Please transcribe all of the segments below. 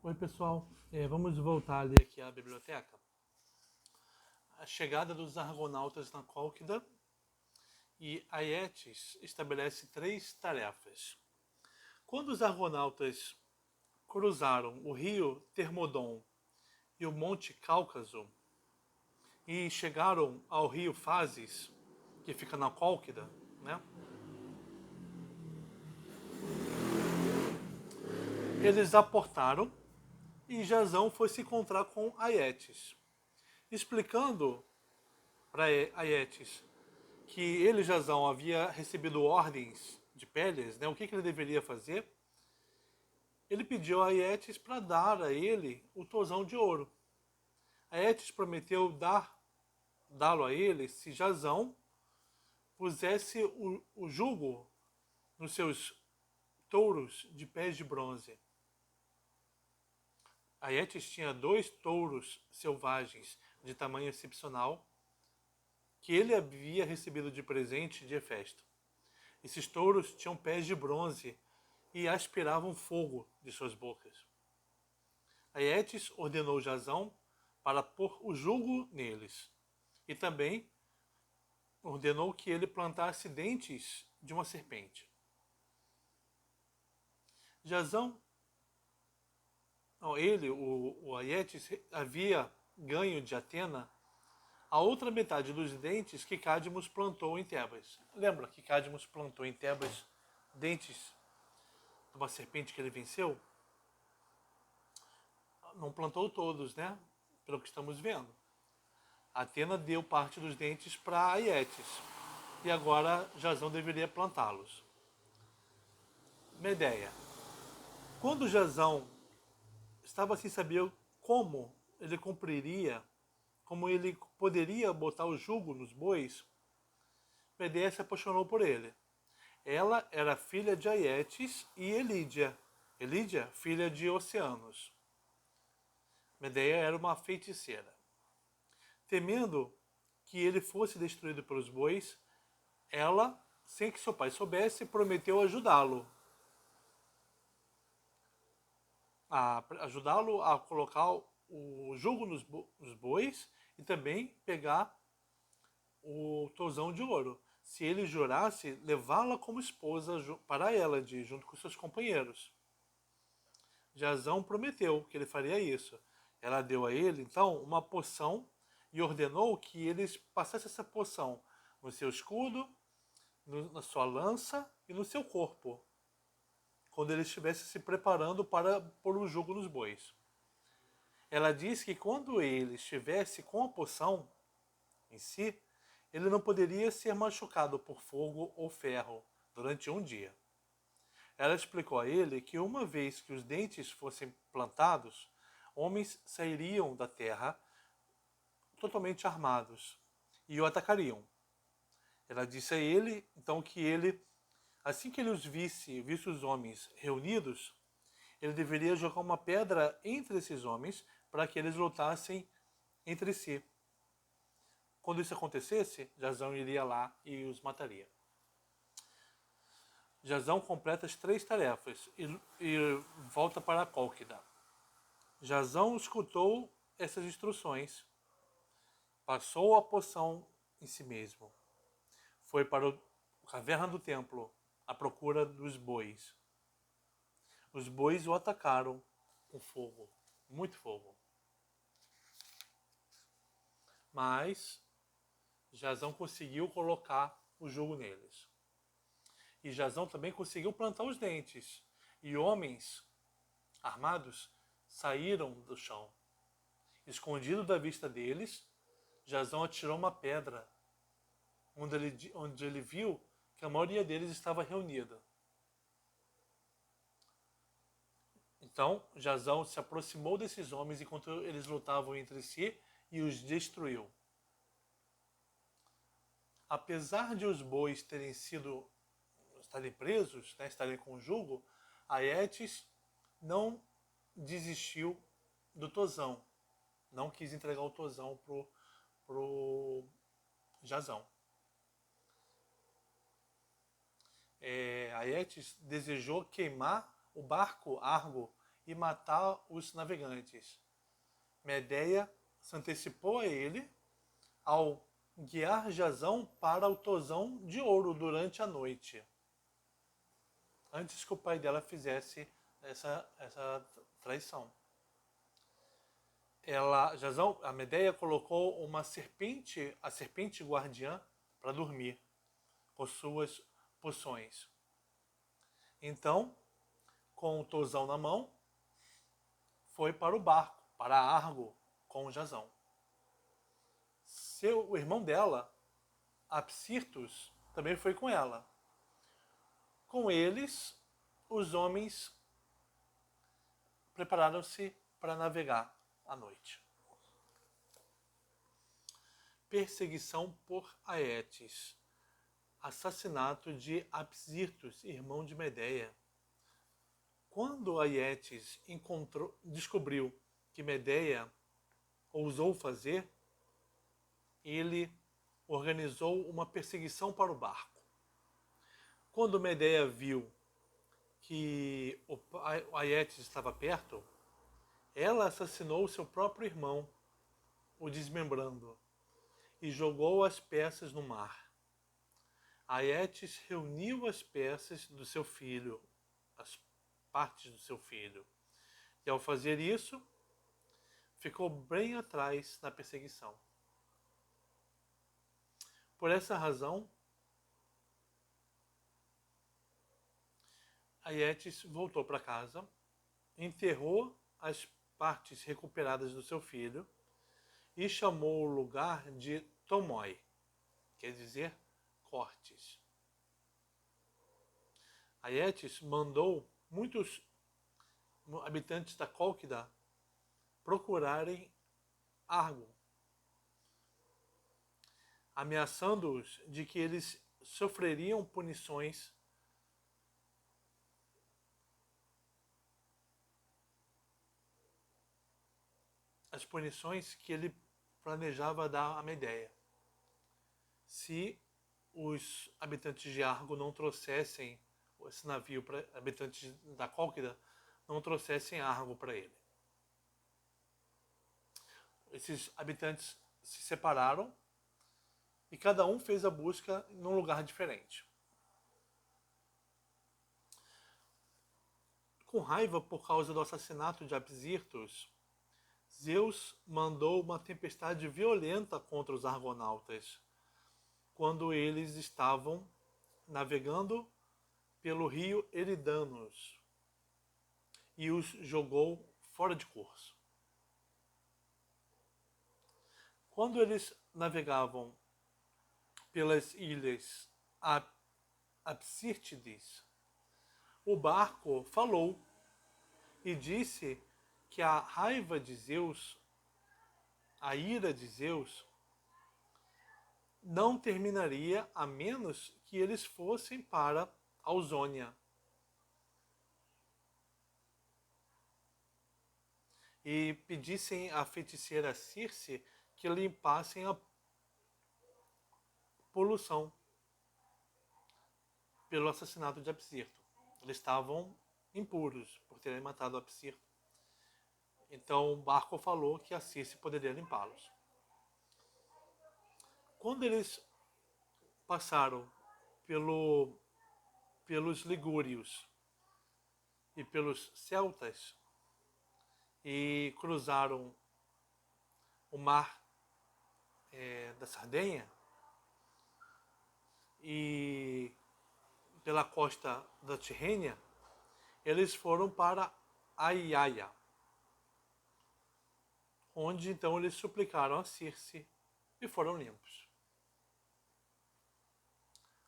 Oi pessoal, vamos voltar ali aqui à biblioteca. A chegada dos argonautas na Cólquida e Aeetes estabelece 3 tarefas. Quando os argonautas cruzaram o rio Termodon e o Monte Cáucaso e chegaram ao rio Fasis, que fica na Cólquida, né? Eles aportaram e Jasão foi se encontrar com Aeetes, explicando para Aeetes que ele, Jasão, havia recebido ordens de Pélias, né? O que ele deveria fazer? Ele pediu a Aeetes para dar a ele o tozão de ouro. Aeetes prometeu dá-lo a ele se Jasão pusesse o jugo nos seus touros de pés de bronze. Aeetes tinha 2 touros selvagens de tamanho excepcional que ele havia recebido de presente de Hefesto. Esses touros tinham pés de bronze e aspiravam fogo de suas bocas. Aeetes ordenou Jasão para pôr o jugo neles e também ordenou que ele plantasse dentes de uma serpente. Jasão, o Aeetes, havia ganho de Atena a outra metade dos dentes que Cadmus plantou em Tebas. Lembra que Cadmus plantou em Tebas dentes de uma serpente que ele venceu? Não plantou todos, né? Pelo que estamos vendo. Atena deu parte dos dentes para Aeetes e agora Jasão deveria plantá-los. Medeia. Quando Jasão estava sem saber como ele cumpriria, como ele poderia botar o jugo nos bois, Medeia se apaixonou por ele. Ela era filha de Aeetes e Elídia. Elídia, filha de Oceanos. Medeia era uma feiticeira. Temendo que ele fosse destruído pelos bois, ela, sem que seu pai soubesse, prometeu ajudá-lo. Ajudá-lo a colocar o jugo nos bois e também pegar o tozão de ouro. Se ele jurasse levá-la como esposa para ela, junto com seus companheiros. Jasão prometeu que ele faria isso. Ela deu a ele, então, uma poção e ordenou que eles passassem essa poção no seu escudo, na sua lança e no seu corpo, quando ele estivesse se preparando para pôr o jugo nos bois. Ela disse que quando ele estivesse com a poção em si, ele não poderia ser machucado por fogo ou ferro durante um dia. Ela explicou a ele que uma vez que os dentes fossem plantados, homens sairiam da terra totalmente armados e o atacariam. Ela disse a ele, então, que ele, assim que ele visse os homens reunidos, ele deveria jogar uma pedra entre esses homens para que eles lutassem entre si. Quando isso acontecesse, Jasão iria lá e os mataria. Jasão completa as 3 tarefas e volta para a Cólquida. Jasão escutou essas instruções, passou a poção em si mesmo, foi para a caverna do templo à procura dos bois. Os bois o atacaram com fogo, muito fogo. Mas Jasão conseguiu colocar o jugo neles. E Jasão também conseguiu plantar os dentes. E homens armados saíram do chão. Escondido da vista deles, Jasão atirou uma pedra, onde ele viu que a maioria deles estava reunida. Então, Jasão se aproximou desses homens enquanto eles lutavam entre si e os destruiu. Apesar de os bois estarem presos, né, estarem com jugo, Aeetes não desistiu do tozão. Não quis entregar o tozão pro Jasão. Aeetes desejou queimar o barco Argo e matar os navegantes. Medeia se antecipou a ele ao guiar Jasão para o Tozão de Ouro durante a noite, antes que o pai dela fizesse essa traição. Jasão, a Medeia colocou uma serpente, a serpente guardiã, para dormir com suas poções. Então, com o Tozão na mão, foi para o barco, para Argo, com Jasão. O irmão dela, Apsirtus, também foi com ela. Com eles, os homens prepararam-se para navegar à noite. Perseguição por Aetes. Assassinato de Apsirtus, irmão de Medeia. Quando Aetes descobriu que Medeia ousou fazer, ele organizou uma perseguição para o barco. Quando Medeia viu que o Aetes estava perto, ela assassinou seu próprio irmão, o desmembrando, e jogou as peças no mar. Aetes reuniu as peças do seu filho, as partes do seu filho, e ao fazer isso, ficou bem atrás na perseguição. Por essa razão, Aetes voltou para casa, enterrou as partes recuperadas do seu filho e chamou o lugar de Tomoi, quer dizer cortes. Aetes mandou muitos habitantes da Cólquida procurarem Argo, ameaçando-os de que eles sofreriam punições as punições que ele planejava dar a Medeia, se os habitantes de Argo não trouxessem esse navio, habitantes da Cólquida não trouxessem Argo para ele. Esses habitantes se separaram e cada um fez a busca num lugar diferente. Com raiva por causa do assassinato de Apsirtus, Zeus mandou uma tempestade violenta contra os argonautas, quando eles estavam navegando pelo rio Eridanos, e os jogou fora de curso. Quando eles navegavam pelas ilhas Apsírtides, o barco falou e disse que a raiva de Zeus, a ira de Zeus, não terminaria a menos que eles fossem para Ausônia. E pedissem à feiticeira Circe que limpassem a poluição pelo assassinato de Apsirto. Eles estavam impuros por terem matado Apsirto. Então o barco falou que a Circe poderia limpá-los. Quando eles passaram pelos ligúrios e pelos celtas e cruzaram o mar da Sardenha e pela costa da Tirrênia, eles foram para Aiaia, onde então eles suplicaram a Circe e foram limpos.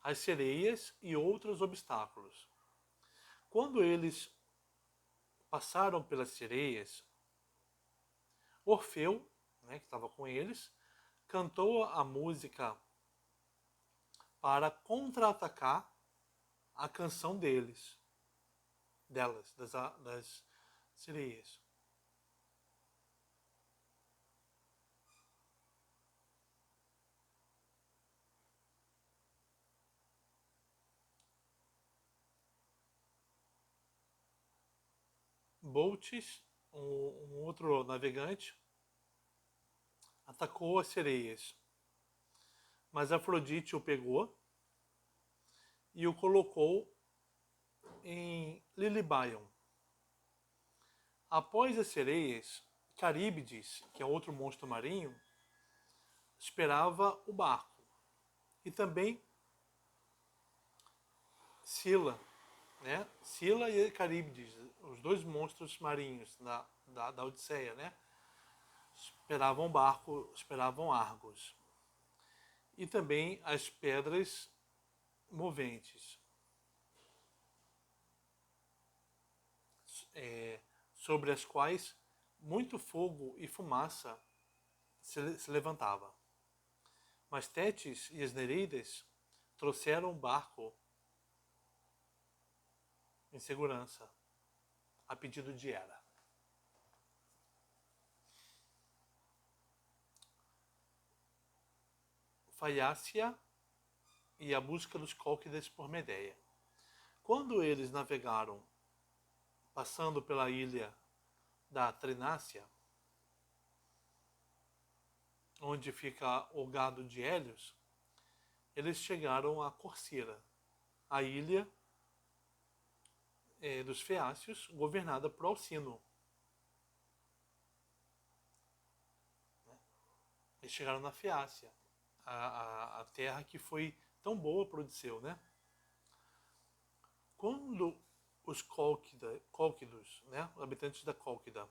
As sereias e outros obstáculos. Quando eles passaram pelas sereias, Orfeu, que estava com eles, cantou a música para contra-atacar a canção delas, das sereias. Botes, um outro navegante, atacou as sereias, mas Afrodite o pegou e o colocou em Lilybaion. Após as sereias, Caríbides, que é outro monstro marinho, esperava o barco. E também Sila, né? Sila e Caríbides, os dois monstros marinhos da Odisseia, né? Esperavam o barco, esperavam Argos. E também as pedras moventes, sobre as quais muito fogo e fumaça se levantava. Mas Tétis e as Nereidas trouxeram o barco em segurança, a pedido de Hera. Faiácia e a busca dos Cólquidas por Medeia. Quando eles navegaram, passando pela ilha da Trinácia, onde fica o gado de Hélios, eles chegaram a Corcira, a ilha dos Feácios, governada por Alcino. Eles chegaram na Feácia, a terra que foi tão boa para Odisseu, né? Quando os Cólquidos, né, os habitantes da Cólquida,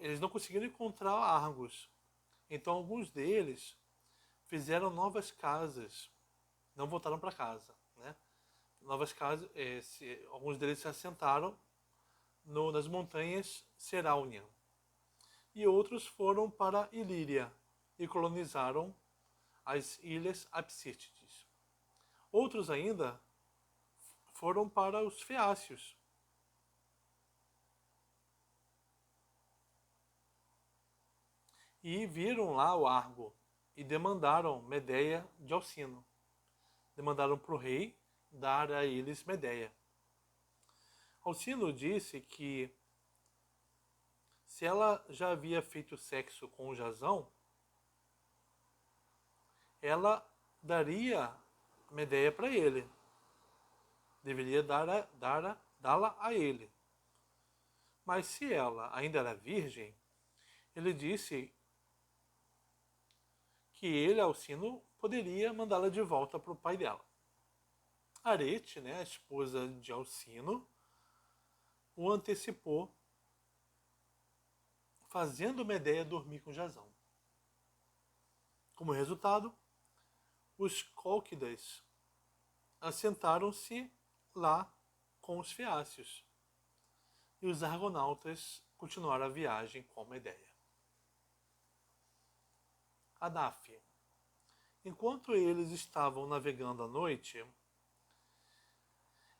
eles não conseguiram encontrar Argos. Então alguns deles fizeram novas casas, não voltaram para casa, né? Novas casas, alguns deles se assentaram nas montanhas Ceraunia. E outros foram para Ilíria e colonizaram as ilhas Apsítides. Outros ainda foram para os Feácios. E viram lá o Argo e demandaram Medeia de Alcino. Demandaram para o rei dar a eles Medeia. Alcino disse que se ela já havia feito sexo com o Jasão, ela daria Medeia para ele. Deveria dá-la a ele. Mas se ela ainda era virgem, ele disse que ele, Alcino, poderia mandá-la de volta para o pai dela. Arete, né, a esposa de Alcino, o antecipou, fazendo Medeia dormir com Jasão. Como resultado, os Cólquidas assentaram-se lá com os Feácios e os argonautas continuaram a viagem com Medeia. Adáfia. Enquanto eles estavam navegando à noite,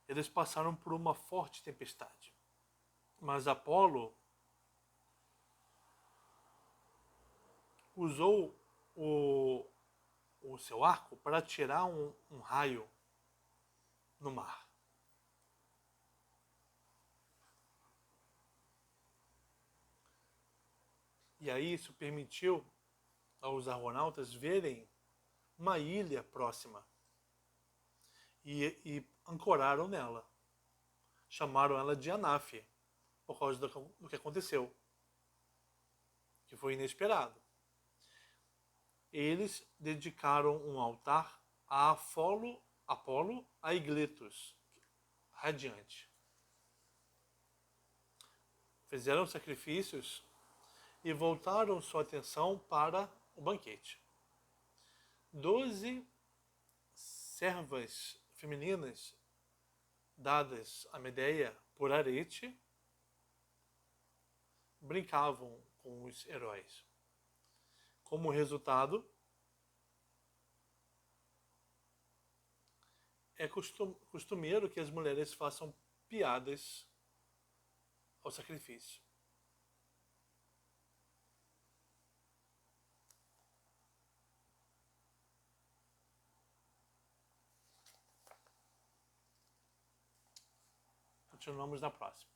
eles passaram por uma forte tempestade. Mas Apolo usou o seu arco para tirar um raio no mar. E aí isso permitiu aos argonautas verem uma ilha próxima e ancoraram nela. Chamaram ela de Anáfia, por causa do que aconteceu, que foi inesperado. Eles dedicaram um altar a Apolo a Igletos, radiante. Fizeram sacrifícios e voltaram sua atenção para o banquete. 12 servas femininas dadas a Medeia por Arete brincavam com os heróis. Como resultado, é costumeiro que as mulheres façam piadas ao sacrifício. continuamos na próxima.